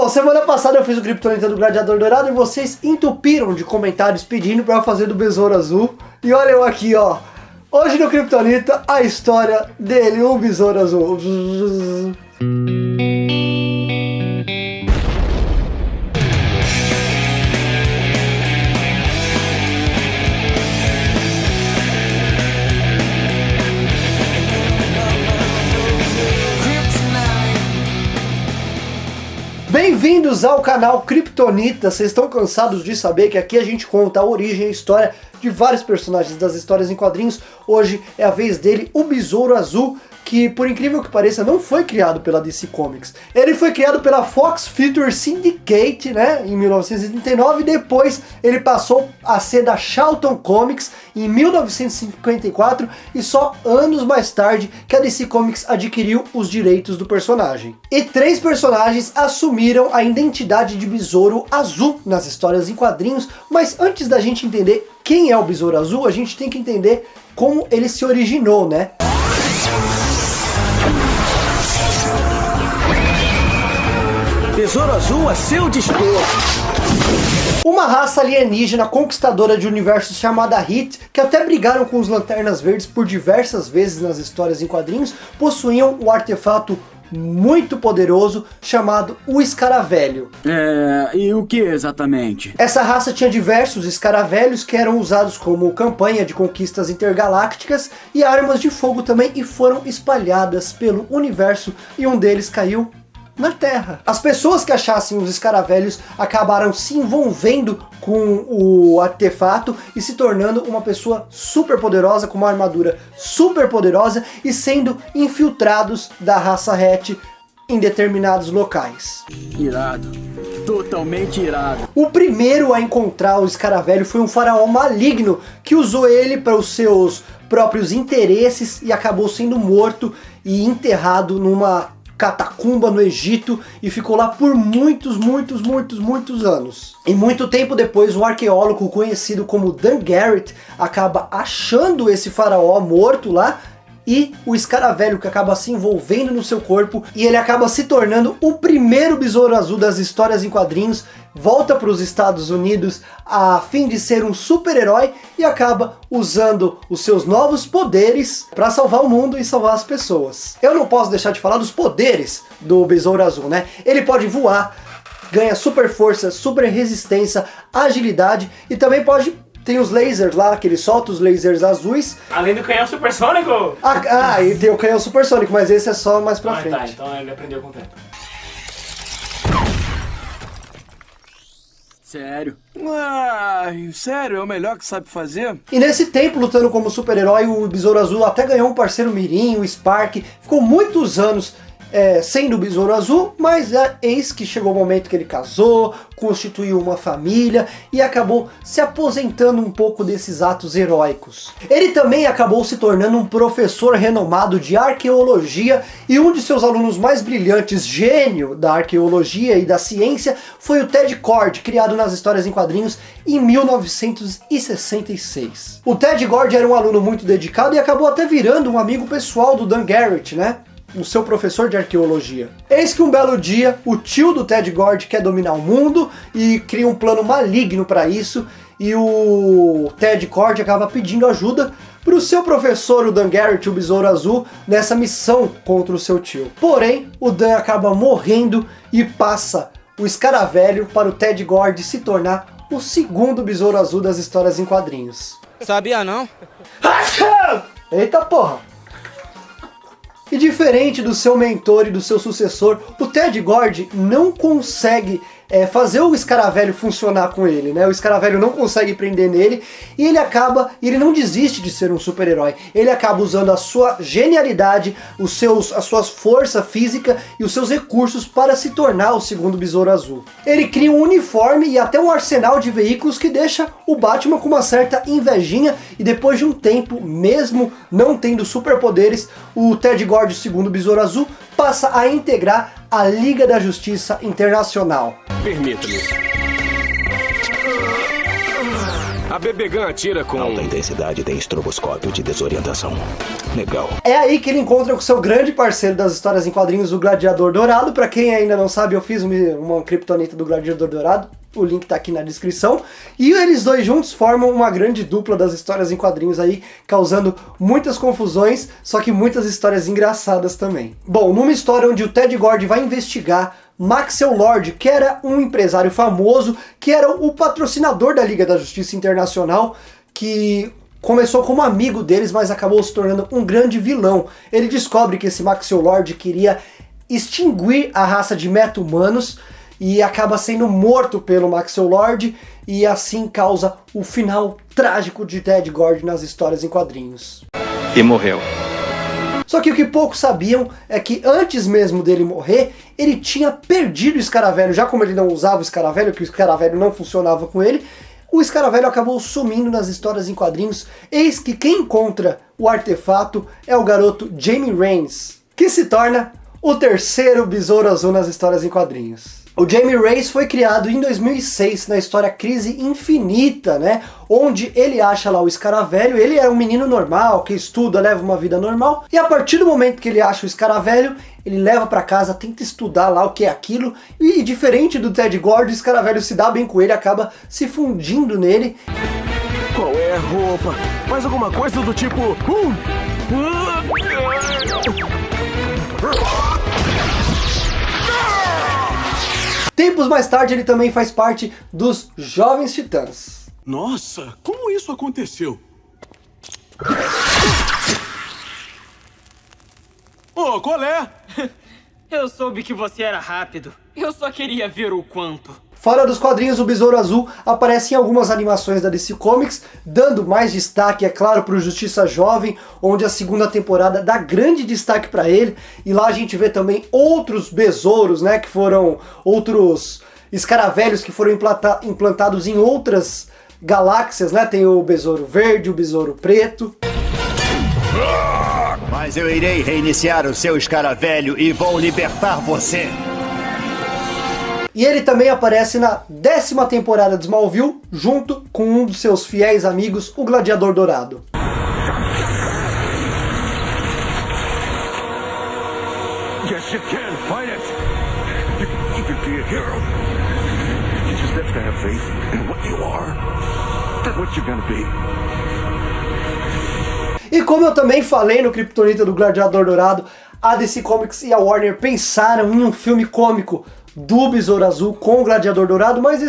Bom, semana passada eu fiz o Kryptonita do Gladiador Dourado e vocês entupiram de comentários pedindo pra eu fazer do Besouro Azul. E olha eu aqui, ó. Hoje no Kryptonita, a história dele, o Besouro Azul. Bem-vindos ao canal Kryptonita. Vocês estão cansados de saber que aqui a gente conta a origem e a história de vários personagens das histórias em quadrinhos. Hoje é a vez dele, o Besouro Azul, que por incrível que pareça não foi criado pela DC Comics. Ele foi criado pela Fox Feature Syndicate, né, em 1939, e depois ele passou a ser da Charlton Comics em 1954, e só anos mais tarde que a DC Comics adquiriu os direitos do personagem. E 3 personagens assumiram a identidade de Besouro Azul nas histórias em quadrinhos, mas antes da gente entender quem é o Besouro Azul, a gente tem que entender como ele se originou, né? Besouro Azul a seu dispor. Uma raça alienígena conquistadora de universos chamada Hit, que até brigaram com os Lanternas Verdes por diversas vezes nas histórias em quadrinhos, possuíam um artefato muito poderoso chamado o Escaravelho. E o que exatamente? Essa raça tinha diversos escaravelhos que eram usados como campanha de conquistas intergalácticas e armas de fogo também, e foram espalhadas pelo universo, e um deles caiu na Terra. As pessoas que achassem os escaravelhos acabaram se envolvendo com o artefato e se tornando uma pessoa super poderosa, com uma armadura super poderosa, e sendo infiltrados da raça Hat em determinados locais. Irado. Totalmente irado. O primeiro a encontrar o escaravelho foi um faraó maligno que usou ele para os seus próprios interesses e acabou sendo morto e enterrado numa catacumba no Egito, e ficou lá por muitos anos. E muito tempo depois, um arqueólogo conhecido como Dan Garrett acaba achando esse faraó morto lá, e o escaravelho que acaba se envolvendo no seu corpo, e ele acaba se tornando o primeiro Besouro Azul das histórias em quadrinhos, volta para os Estados Unidos a fim de ser um super-herói e acaba usando os seus novos poderes para salvar o mundo e salvar as pessoas. Eu não posso deixar de falar dos poderes do Besouro Azul, né? Ele pode voar, ganha super força, super resistência, agilidade, e também tem os lasers lá, que ele solta os lasers azuis. Além do canhão supersônico? E tem o canhão supersônico, mas esse é só mais pra frente. Tá, então ele aprendeu com o tempo. Sério? Sério? É o melhor que sabe fazer? E nesse tempo, lutando como super-herói, o Besouro Azul até ganhou um parceiro mirim, o Spark. Ficou muitos anos sendo o Besouro Azul, mas eis que chegou o momento que ele casou, constituiu uma família e acabou se aposentando um pouco desses atos heróicos. Ele também acabou se tornando um professor renomado de arqueologia, e um de seus alunos mais brilhantes, gênio da arqueologia e da ciência, foi o Ted Kord, criado nas histórias em quadrinhos em 1966. O Ted Kord era um aluno muito dedicado e acabou até virando um amigo pessoal do Dan Garrett, né? O seu professor de arqueologia. Eis que um belo dia, o tio do Ted Kord quer dominar o mundo e cria um plano maligno para isso, e o Ted Kord acaba pedindo ajuda para o seu professor, o Dan Garrett, o Besouro Azul, nessa missão contra o seu tio. Porém, o Dan acaba morrendo e passa o escaravelho para o Ted Kord se tornar o segundo Besouro Azul das histórias em quadrinhos. Sabia não? Eita porra! E diferente do seu mentor e do seu sucessor, o Ted Kord não consegue fazer o escaravelho funcionar com ele, né? O escaravelho não consegue prender nele, e ele não desiste de ser um super-herói. Ele acaba usando a sua genialidade, a sua força física e os seus recursos para se tornar o segundo Besouro Azul. Ele cria um uniforme e até um arsenal de veículos que deixa o Batman com uma certa invejinha, e depois de um tempo, mesmo não tendo superpoderes, o Ted Kord, o segundo Besouro Azul, passa a integrar a Liga da Justiça Internacional. Permita-me. A BB Gun atira com alta intensidade de estroboscópio de desorientação. Legal. É aí que ele encontra com seu grande parceiro das histórias em quadrinhos, o Gladiador Dourado. Pra quem ainda não sabe, eu fiz uma criptonita do Gladiador Dourado. O link tá aqui na descrição. E eles dois juntos formam uma grande dupla das histórias em quadrinhos aí, causando muitas confusões, só que muitas histórias engraçadas também. Bom, numa história onde o Ted Gord vai investigar Maxwell Lord, que era um empresário famoso, que era o patrocinador da Liga da Justiça Internacional, que começou como amigo deles, mas acabou se tornando um grande vilão. Ele descobre que esse Maxwell Lord queria extinguir a raça de meta-humanos, e acaba sendo morto pelo Maxwell Lord, e assim causa o final trágico de Ted Gord nas histórias em quadrinhos. E morreu. Só que o que poucos sabiam é que antes mesmo dele morrer, ele tinha perdido o Escaravelho. Já como ele não usava o Escaravelho, que o Escaravelho não funcionava com ele, o Escaravelho acabou sumindo nas histórias em quadrinhos. Eis que quem encontra o artefato é o garoto Jamie Reigns, que se torna o terceiro Besouro Azul nas histórias em quadrinhos. O Jamie Reigns foi criado em 2006 na história Crise Infinita, né? Onde ele acha lá o Escaravelho. Ele é um menino normal, que estuda, leva uma vida normal. E a partir do momento que ele acha o Escaravelho, ele leva pra casa, tenta estudar lá o que é aquilo. E diferente do Ted Gord, o Escaravelho se dá bem com ele, acaba se fundindo nele. Qual é a roupa? Faz alguma coisa do tipo... Tempos mais tarde, ele também faz parte dos Jovens Titãs. Nossa, como isso aconteceu? Ô, qual é? Eu soube que você era rápido. Eu só queria ver o quanto. Fora dos quadrinhos, o Besouro Azul aparece em algumas animações da DC Comics, dando mais destaque, é claro, para o Justiça Jovem, onde a segunda temporada dá grande destaque para ele, e lá a gente vê também outros besouros, né, que foram outros escaravelhos que foram implantados em outras galáxias, né, tem o Besouro Verde, o Besouro Preto. Mas eu irei reiniciar o seu escaravelho e vou libertar você. E ele também aparece na 10ª temporada de Smallville, junto com um dos seus fiéis amigos, o Gladiador Dourado. Yes, you can fight it. You can be a hero. You just have to have faith in what you are and what you're gonna be. E como eu também falei no Kryptonita do Gladiador Dourado, a DC Comics e a Warner pensaram em um filme cômico do Besouro Azul com o Gladiador Dourado, mas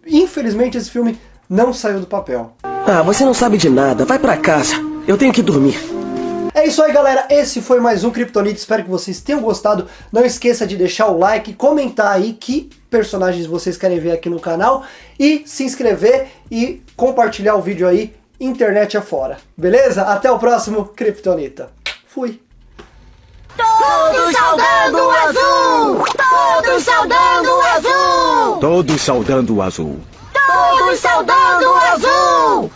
infelizmente esse filme não saiu do papel. Ah, você não sabe de nada, vai pra casa, eu tenho que dormir. É isso aí, galera, esse foi mais um Kryptonita, espero que vocês tenham gostado. Não esqueça de deixar o like, comentar aí que personagens vocês querem ver aqui no canal, e se inscrever e compartilhar o vídeo aí, internet afora. Beleza? Até o próximo Kryptonita. Fui! Todos saudando o azul! Todos saudando o azul! Todos saudando o azul. Todos saudando o azul!